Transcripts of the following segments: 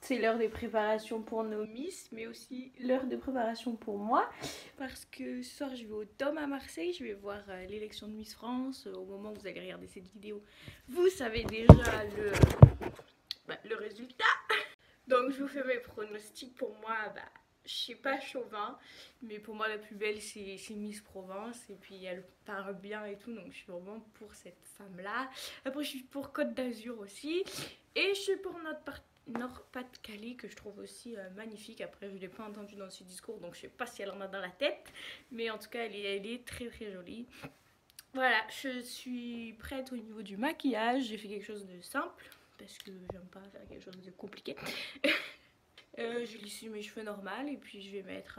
c'est l'heure de préparation pour nos Miss, mais aussi l'heure de préparation pour moi. Parce que ce soir, je vais au Dôme à Marseille, je vais voir l'élection de Miss France. Au moment où vous allez regarder cette vidéo, vous savez déjà le résultat. Donc je vous fais mes pronostics. Pour moi, je suis pas chauvin, mais pour moi la plus belle c'est Miss Provence, et puis elle parle bien et tout, donc je suis vraiment pour cette femme là. Après je suis pour Côte d'Azur aussi, et je suis pour Nord-Pas-de-Calais, que je trouve aussi magnifique. Après je ne l'ai pas entendu dans ce discours, donc je sais pas si elle en a dans la tête, mais en tout cas elle est très très jolie. Voilà, je suis prête au niveau du maquillage. J'ai fait quelque chose de simple parce que j'aime pas faire quelque chose de compliqué. Je lisse mes cheveux normaux, et puis je vais mettre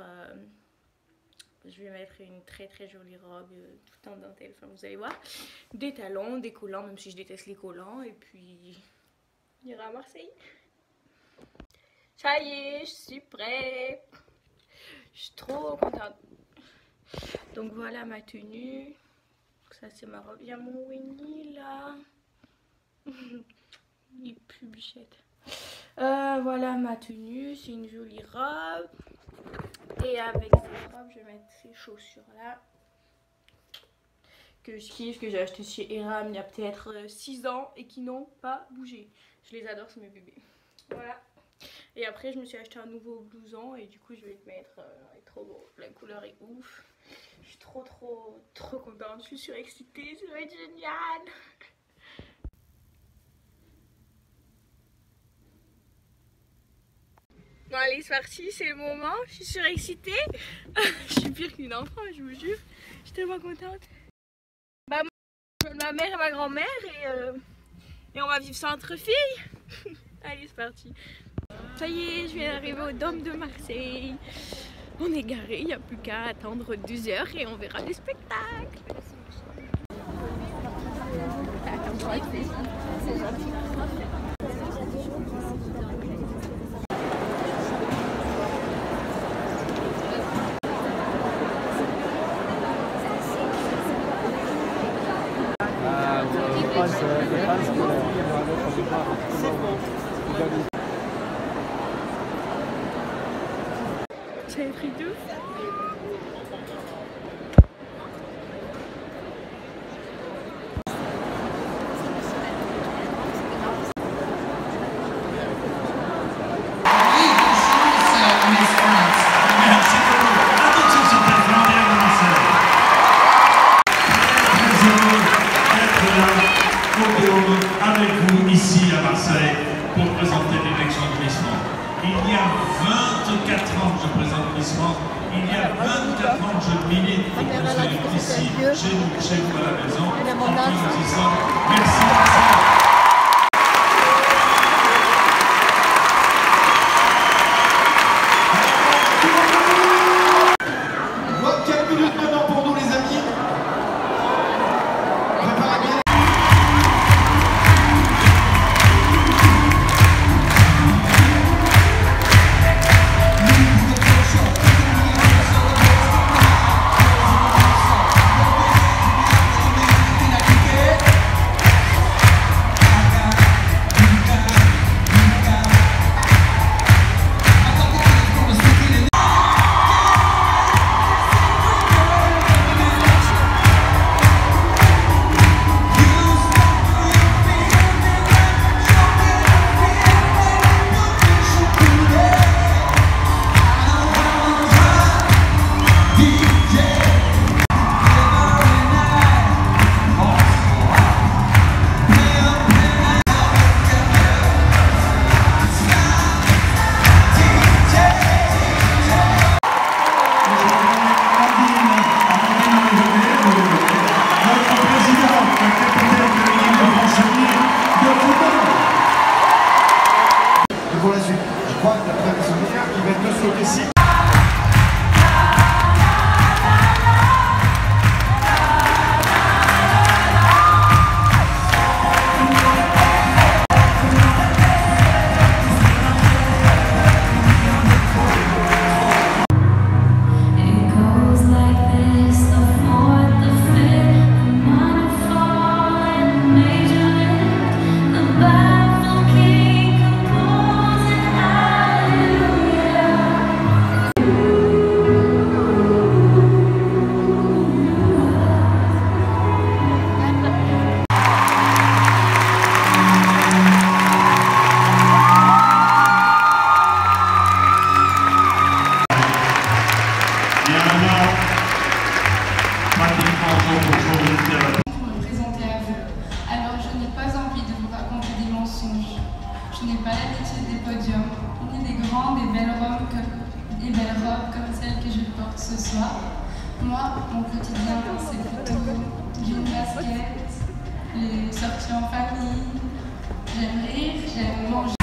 une très très jolie robe tout en dentelle, enfin vous allez voir. Des talons, des collants, même si je déteste les collants, et puis on ira à Marseille. Ça y est, je suis prête. Je suis trop contente. Donc voilà ma tenue. Ça c'est ma robe. Il y a mon Winnie là. Il pue bichette. Voilà ma tenue, c'est une jolie robe. Et avec cette robe, je vais mettre ces chaussures là que je kiffe, que j'ai acheté chez Eram il y a peut-être 6 ans et qui n'ont pas bougé. Je les adore, c'est mes bébés. Voilà. Et après je me suis acheté un nouveau blouson, et du coup je vais le mettre. Il est trop beau, la couleur est ouf. Je suis trop contente, je suis surexcitée, ça va être génial. Bon allez, c'est parti, c'est le moment, je suis surexcitée. Je suis pire qu'une enfant, je vous jure. Je suis tellement contente. Bah moi, ma mère et ma grand-mère, et on va vivre ça entre filles. Allez, c'est parti. Ça y est, je viens d'arriver au Dôme de Marseille. On est garé, il n'y a plus qu'à attendre 2 heures et on verra les spectacles. J'ai pris tout. Avec vous ici à Marseille pour présenter l'élection de Miss France. Il y a 24 ans que je présente Miss France. Il y a 24 ans que je milite pour que vous soyez ici, chez vous à la maison. Enfin, nous y sommes. Merci Marseille. Pour la suite, je crois que d'après mes souvenirs, il va être de ce côté-ci. King composing. costume. Je n'ai pas l'habitude des podiums, ni des grandes et belles robes comme celles que je porte ce soir. Moi, mon quotidien, c'est plutôt jean basket, les sorties en famille. J'aime rire, j'aime manger.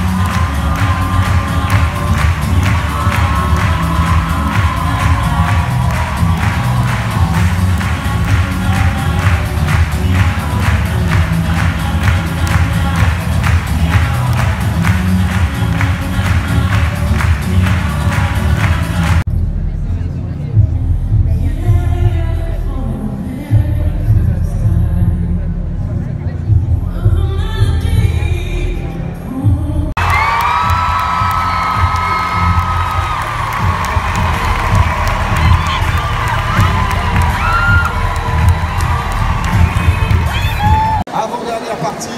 Avant-dernière partie,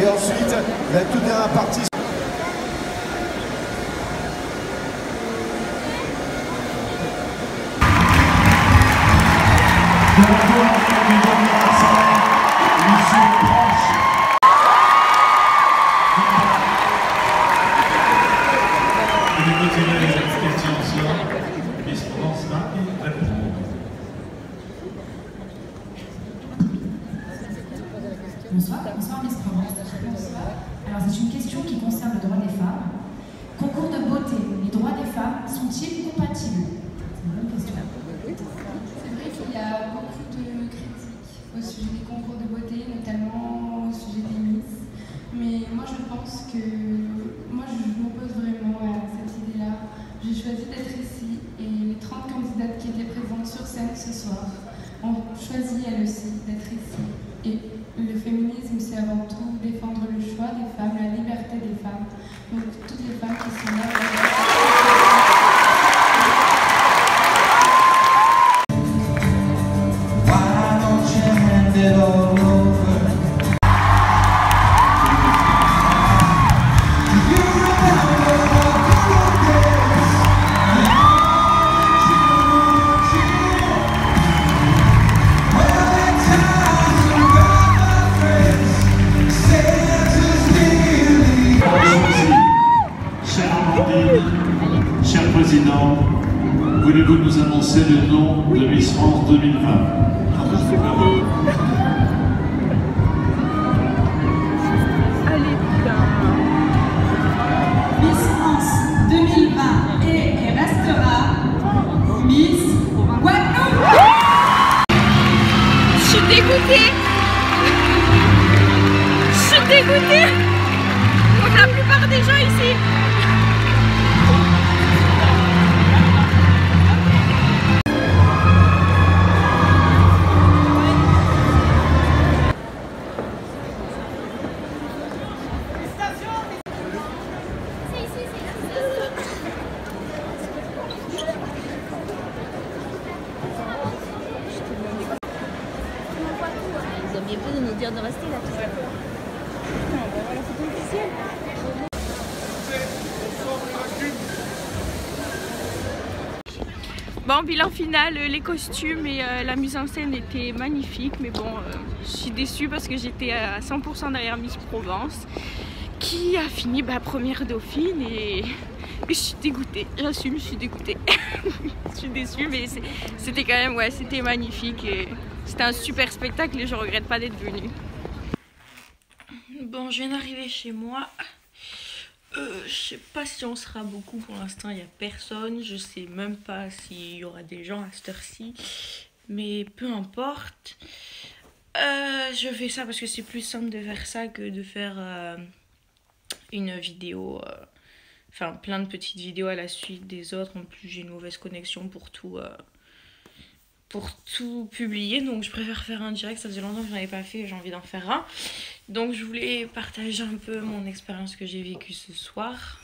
et ensuite la toute dernière partie. Bonsoir Miss Provence. Alors c'est une question qui concerne le droit des femmes. Concours de beauté, les droits des femmes sont-ils compatibles? C'est une bonne question. C'est vrai qu'il y a beaucoup de critiques au sujet des concours de beauté, notamment au sujet des Miss. Mais moi je pense que je m'oppose vraiment à cette idée-là. J'ai choisi d'être ici et les 30 candidates qui étaient présentes sur scène ce soir ont choisi elles aussi d'être ici. Et le féminisme, c'est avant tout défendre le choix des femmes, la liberté des femmes. Donc toutes les femmes qui sont là. Cher Président, voulez-vous nous annoncer le nom de Miss France 2020? Allez, putain. Miss France 2020 est et restera Miss Guadeloupe. Je suis dégoûtée. Je suis dégoûtée. Comme la plupart des gens ici. Vous aviez peu de nous dire de rester là. Voilà, c'est officiel. Bon, bilan final, les costumes et la mise en scène étaient magnifiques, mais bon, je suis déçue parce que j'étais à 100% derrière Miss Provence, qui a fini première dauphine et je suis dégoûtée, j'assume, je suis dégoûtée. Je suis déçue, mais c'était quand même, ouais, c'était magnifique et c'était un super spectacle et je regrette pas d'être venue. Bon, je viens d'arriver chez moi. Je sais pas si on sera beaucoup, pour l'instant il n'y a personne, je sais même pas s'il y aura des gens à cette heure-ci, mais peu importe. Je fais ça parce que c'est plus simple de faire ça que de faire une vidéo, enfin plein de petites vidéos à la suite des autres. En plus j'ai une mauvaise connexion pour tout publier, donc je préfère faire un direct. Ça faisait longtemps que je n'en avais pas fait et j'ai envie d'en faire un. Donc je voulais partager un peu mon expérience que j'ai vécue ce soir.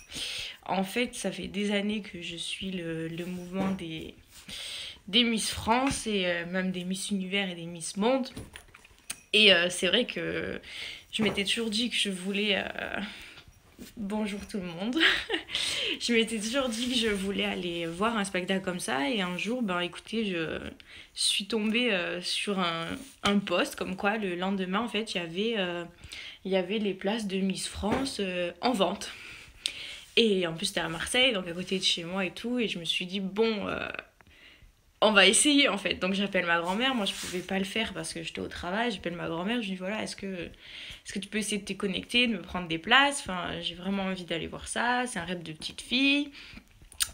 En fait, ça fait des années que je suis le mouvement des Miss France et même des Miss Univers et des Miss Monde. Et c'est vrai que je m'étais toujours dit que je voulais bonjour tout le monde. Je m'étais toujours dit que je voulais aller voir un spectacle comme ça et un jour, ben écoutez, je suis tombée sur un post comme quoi le lendemain en fait il y avait les places de Miss France en vente. Et en plus c'était à Marseille, donc à côté de chez moi et tout, et je me suis dit bon... on va essayer en fait. Donc j'appelle ma grand-mère, moi je pouvais pas le faire parce que j'étais au travail, j'appelle ma grand-mère, je lui dis voilà, est-ce que tu peux essayer de te connecter, de me prendre des places, enfin j'ai vraiment envie d'aller voir ça, c'est un rêve de petite fille.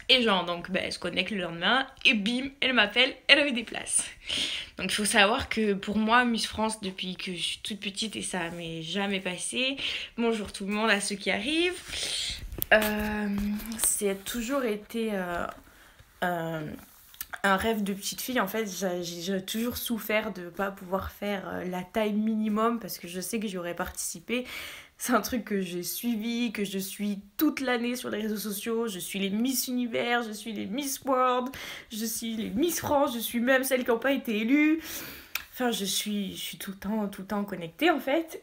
Et genre donc elle se connecte le lendemain et bim, elle m'appelle, elle avait des places. Donc il faut savoir que pour moi Miss France depuis que je suis toute petite et ça m'est jamais passé. Bonjour tout le monde à ceux qui arrivent. C'est toujours été un rêve de petite fille. En fait j'ai toujours souffert de pas pouvoir faire la taille minimum parce que je sais que j'y aurais participé. C'est un truc que j'ai suivi, que je suis toute l'année sur les réseaux sociaux. Je suis les Miss Univers, je suis les Miss World, je suis les Miss France, je suis même celles qui n'ont pas été élues. Enfin je suis tout le temps connectée en fait.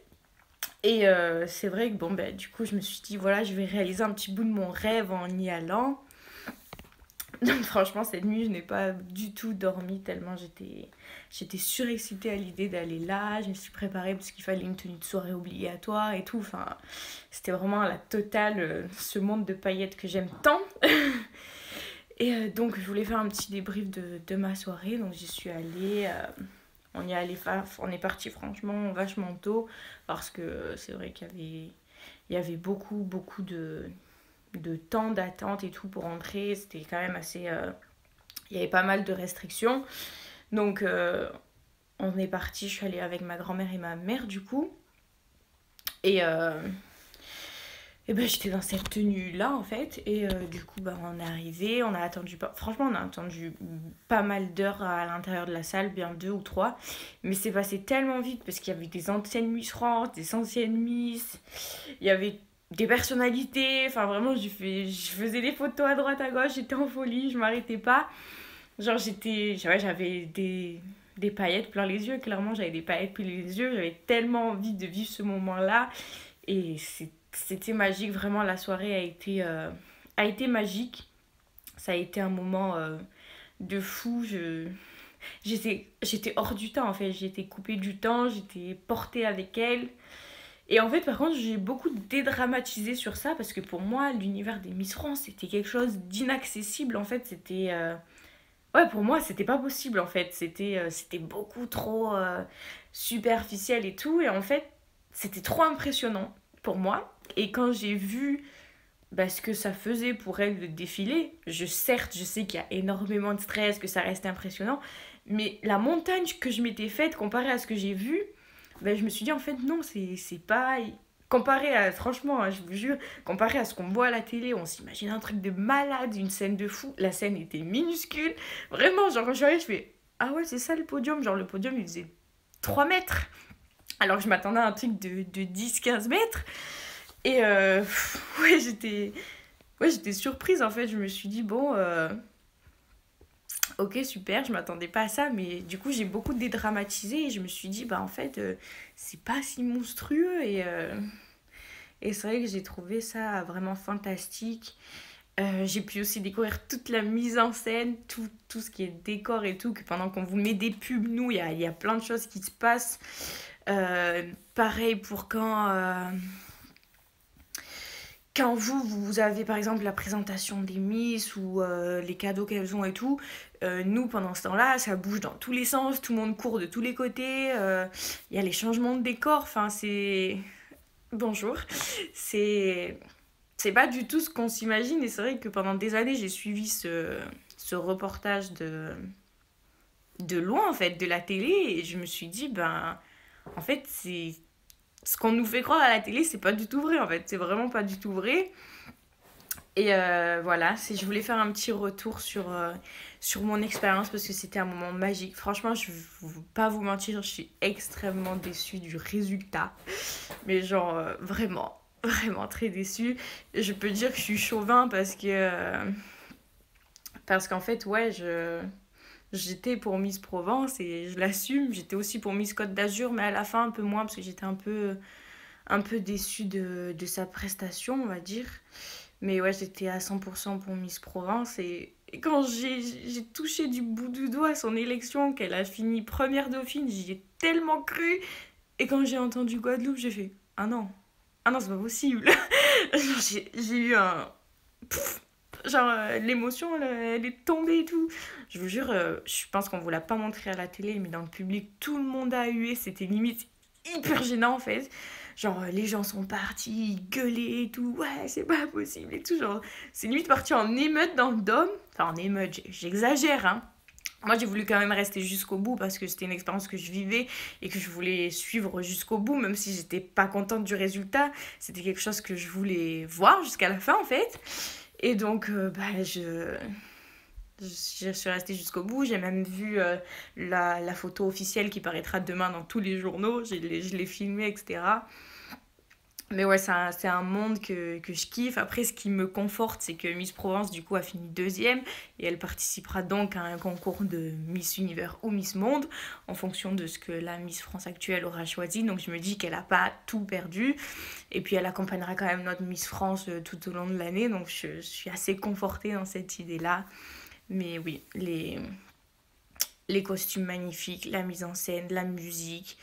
Et c'est vrai que du coup je me suis dit voilà, je vais réaliser un petit bout de mon rêve en y allant. Donc franchement cette nuit je n'ai pas du tout dormi tellement j'étais surexcitée à l'idée d'aller là. Je me suis préparée parce qu'il fallait une tenue de soirée obligatoire et tout. Enfin c'était vraiment la totale, ce monde de paillettes que j'aime tant. Et donc je voulais faire un petit débrief de ma soirée. Donc j'y suis allée, on est parti franchement vachement tôt parce que c'est vrai qu'il y avait beaucoup de temps d'attente et tout pour entrer. C'était quand même assez... il y avait pas mal de restrictions. Donc on est parti, je suis allée avec ma grand-mère et ma mère du coup. Et j'étais dans cette tenue là en fait. Et du coup on est arrivé, on a attendu pas mal d'heures à l'intérieur de la salle, bien 2 ou 3. Mais c'est passé tellement vite parce qu'il y avait des anciennes Miss France, des anciennes Miss. Il y avait des personnalités, enfin vraiment je faisais des photos à droite à gauche, j'étais en folie, je m'arrêtais pas. Genre j'avais des paillettes plein les yeux, clairement j'avais des paillettes plein les yeux, j'avais tellement envie de vivre ce moment-là et c'était magique, vraiment la soirée a été magique. Ça a été un moment de fou, j'étais hors du temps en fait, j'étais coupée du temps, j'étais portée avec elle. Et en fait, par contre, j'ai beaucoup dédramatisé sur ça parce que pour moi, l'univers des Miss France, c'était quelque chose d'inaccessible. En fait, c'était... Ouais, pour moi, c'était pas possible, en fait. C'était beaucoup trop superficiel et tout. Et en fait, c'était trop impressionnant pour moi. Et quand j'ai vu ce que ça faisait pour elle de défiler, certes, je sais qu'il y a énormément de stress, que ça reste impressionnant. Mais la montagne que je m'étais faite comparée à ce que j'ai vu... je me suis dit en fait non, c'est pas comparé à, franchement je vous jure, comparé à ce qu'on voit à la télé, on s'imagine un truc de malade, une scène de fou. La scène était minuscule, vraiment, genre quand je suis arrivée je fais ah ouais c'est ça le podium, genre le podium il faisait 3 mètres alors que je m'attendais à un truc de 10-15 mètres et j'étais surprise en fait. Je me suis dit bon ok super, je m'attendais pas à ça, mais du coup j'ai beaucoup dédramatisé et je me suis dit en fait c'est pas si monstrueux et c'est vrai que j'ai trouvé ça vraiment fantastique. J'ai pu aussi découvrir toute la mise en scène, tout ce qui est décor et tout, que pendant qu'on vous met des pubs, nous il y a plein de choses qui se passent. Pareil pour quand vous avez par exemple la présentation des Miss ou les cadeaux qu'elles ont et tout, nous pendant ce temps-là ça bouge dans tous les sens, tout le monde court de tous les côtés, y a les changements de décor, enfin c'est... Bonjour, c'est pas du tout ce qu'on s'imagine. Et c'est vrai que pendant des années j'ai suivi ce reportage de loin en fait, de la télé, et je me suis dit en fait c'est... Ce qu'on nous fait croire à la télé, c'est pas du tout vrai en fait, c'est vraiment pas du tout vrai. Et voilà, je voulais faire un petit retour sur mon expérience parce que c'était un moment magique. Franchement, je vais pas vous mentir, je suis extrêmement déçue du résultat. Mais genre, vraiment très déçue. Je peux dire que je suis chauvin parce qu'en fait, ouais, j'étais pour Miss Provence et je l'assume. J'étais aussi pour Miss Côte d'Azur, mais à la fin un peu moins parce que j'étais un peu un peu déçue de sa prestation, on va dire. Mais ouais, j'étais à 100% pour Miss Provence. Et quand j'ai touché du bout du doigt son élection, qu'elle a fini première dauphine, j'y ai tellement cru. Et quand j'ai entendu Guadeloupe, j'ai fait « Ah non, ah non, c'est pas possible !» J'ai eu un... Pff, genre, l'émotion, elle est tombée et tout. Je vous jure, je pense qu'on vous l'a pas montré à la télé, mais dans le public, tout le monde a hué. C'était limite hyper gênant, en fait. Genre, les gens sont partis, ils gueulaient et tout. Ouais, c'est pas possible et tout. Genre, c'est limite parti en émeute dans le dôme. Enfin, en émeute, j'exagère, hein. Moi, j'ai voulu quand même rester jusqu'au bout parce que c'était une expérience que je vivais et que je voulais suivre jusqu'au bout, même si j'étais pas contente du résultat. C'était quelque chose que je voulais voir jusqu'à la fin, en fait. Et donc, je suis restée jusqu'au bout. J'ai même vu la photo officielle qui paraîtra demain dans tous les journaux. Je l'ai filmée, etc. Mais ouais, c'est un monde que je kiffe. Après, ce qui me conforte, c'est que Miss Provence, du coup, a fini 2e. Et elle participera donc à un concours de Miss Univers ou Miss Monde, en fonction de ce que la Miss France actuelle aura choisi. Donc, je me dis qu'elle n'a pas tout perdu. Et puis, elle accompagnera quand même notre Miss France tout au long de l'année. Donc, je suis assez confortée dans cette idée-là. Mais oui, les costumes magnifiques, la mise en scène, la musique...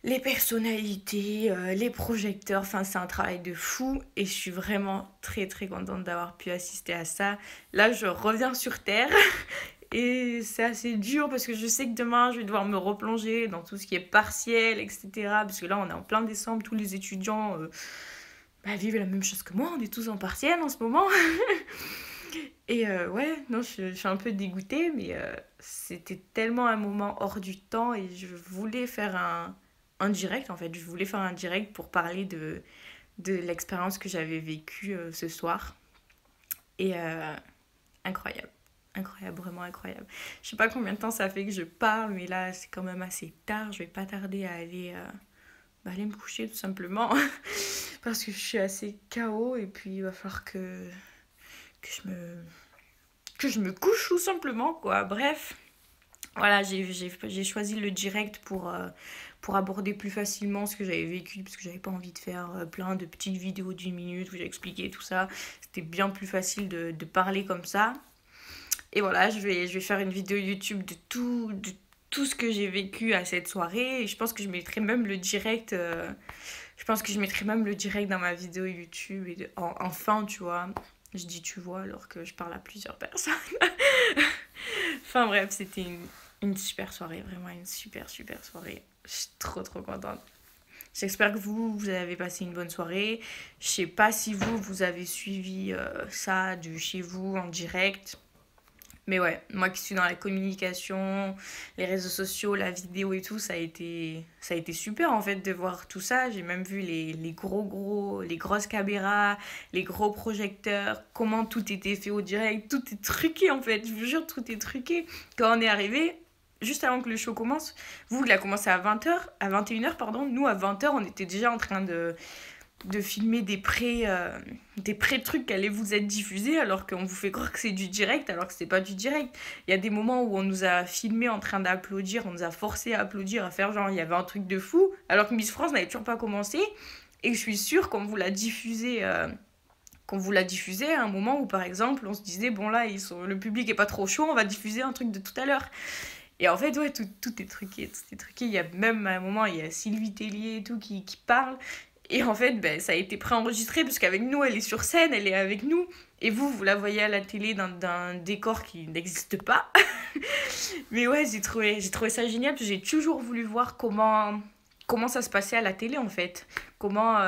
les personnalités, les projecteurs, enfin c'est un travail de fou et je suis vraiment très très contente d'avoir pu assister à ça. Là je reviens sur Terre et c'est assez dur parce que je sais que demain je vais devoir me replonger dans tout ce qui est partiel, etc. Parce que là on est en plein décembre, tous les étudiants vivent la même chose que moi, on est tous en partiel en ce moment. Et ouais, non, je suis un peu dégoûtée, mais c'était tellement un moment hors du temps et je voulais faire un direct en fait. Je voulais faire un direct pour parler de l'expérience que j'avais vécue ce soir. Et incroyable. Incroyable, vraiment incroyable. Je sais pas combien de temps ça fait que je parle, mais là c'est quand même assez tard. Je vais pas tarder à aller me coucher tout simplement. Parce que je suis assez KO et puis il va falloir que je me couche tout simplement quoi. Bref. Voilà, j'ai choisi le direct pour aborder plus facilement ce que j'avais vécu, parce que j'avais pas envie de faire plein de petites vidéos d'1 minute où j'expliquais tout ça. C'était bien plus facile de parler comme ça. Et voilà, je vais faire une vidéo YouTube de tout ce que j'ai vécu à cette soirée. Et je pense que je mettrai même le direct... dans ma vidéo YouTube et en fin, tu vois. Je dis tu vois alors que je parle à plusieurs personnes. Enfin bref, c'était une super soirée, vraiment une super soirée. Je suis trop contente. J'espère que vous avez passé une bonne soirée. Je sais pas si vous avez suivi ça de chez vous en direct. Mais ouais, moi qui suis dans la communication, les réseaux sociaux, la vidéo et tout, ça a été super en fait de voir tout ça. J'ai même vu les grosses caméras, les gros projecteurs, comment tout était fait au direct. Tout est truqué en fait, je vous jure, tout est truqué. Quand on est arrivé, juste avant que le show commence, vous, il a commencé à 21h, pardon. Nous, à 20h, on était déjà en train de filmer des pré-trucs qui allaient vous être diffusés alors qu'on vous fait croire que c'est du direct alors que c'est pas du direct. Il y a des moments où on nous a filmé en train d'applaudir, on nous a forcé à applaudir, à faire genre il y avait un truc de fou alors que Miss France n'avait toujours pas commencé et je suis sûre qu'on vous l'a diffusé à un moment où par exemple on se disait bon là le public est pas trop chaud, on va diffuser un truc de tout à l'heure. Et en fait, ouais, tout est truqué, Il y a même à un moment, il y a Sylvie Tellier et tout qui parle. Et en fait, ça a été préenregistré parce qu'avec nous, elle est sur scène, elle est avec nous. Et vous la voyez à la télé dans un décor qui n'existe pas. Mais ouais, j'ai trouvé ça génial parce que j'ai toujours voulu voir comment ça se passait à la télé en fait. Comment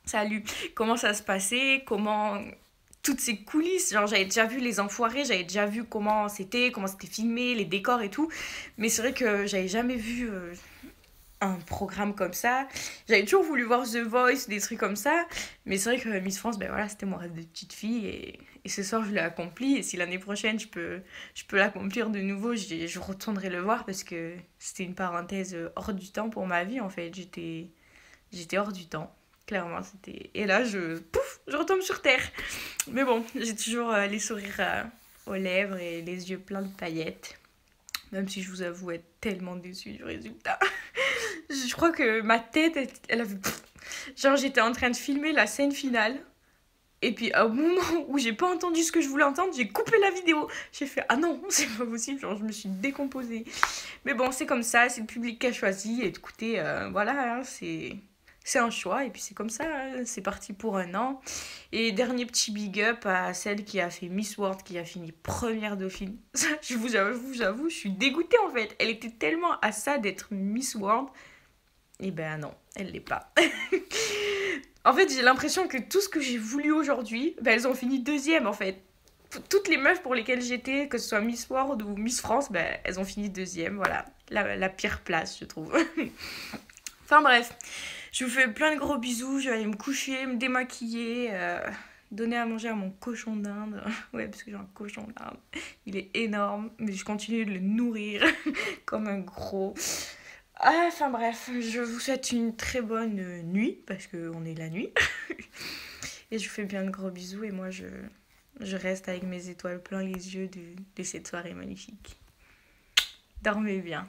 ça se passait, toutes ces coulisses, genre j'avais déjà vu Les Enfoirés, j'avais déjà vu comment c'était filmé, les décors et tout, mais c'est vrai que j'avais jamais vu un programme comme ça. J'avais toujours voulu voir The Voice, des trucs comme ça, mais c'est vrai que Miss France, c'était mon rêve de petite fille et ce soir je l'ai accompli et si l'année prochaine je peux l'accomplir de nouveau, je retournerai le voir parce que c'était une parenthèse hors du temps pour ma vie en fait, j'étais hors du temps. Clairement, c'était... Et là, je retombe sur terre. Mais bon, j'ai toujours les sourires aux lèvres et les yeux pleins de paillettes. Même si je vous avoue être tellement déçue du résultat. Je crois que ma tête, elle a fait... Genre, j'étais en train de filmer la scène finale. Et puis, au moment où j'ai pas entendu ce que je voulais entendre, j'ai coupé la vidéo. J'ai fait, ah non, c'est pas possible. Genre, je me suis décomposée. Mais bon, c'est comme ça, c'est le public qui a choisi. Et écoutez, voilà, hein, c'est un choix. Et puis, c'est comme ça, hein, c'est parti pour 1 an. Et dernier petit big up à celle qui a fait Miss World, qui a fini première dauphine. Je vous avoue, je suis dégoûtée en fait. Elle était tellement à ça d'être Miss World. Et ben non, elle l'est pas. En fait, j'ai l'impression que tout ce que j'ai voulu aujourd'hui, ben, elles ont fini 2e en fait. Toutes les meufs pour lesquelles j'étais, que ce soit Miss World ou Miss France, ben, elles ont fini 2e, voilà. La pire place, je trouve. Enfin bref, je vous fais plein de gros bisous, je vais aller me coucher, me démaquiller, donner à manger à mon cochon d'Inde. Ouais, parce que j'ai un cochon d'Inde. Il est énorme, mais je continue de le nourrir comme un gros... Ah, enfin bref, je vous souhaite une très bonne nuit, parce qu'on est la nuit. Et je vous fais bien de gros bisous, et moi je reste avec mes étoiles plein les yeux de cette soirée magnifique. Dormez bien.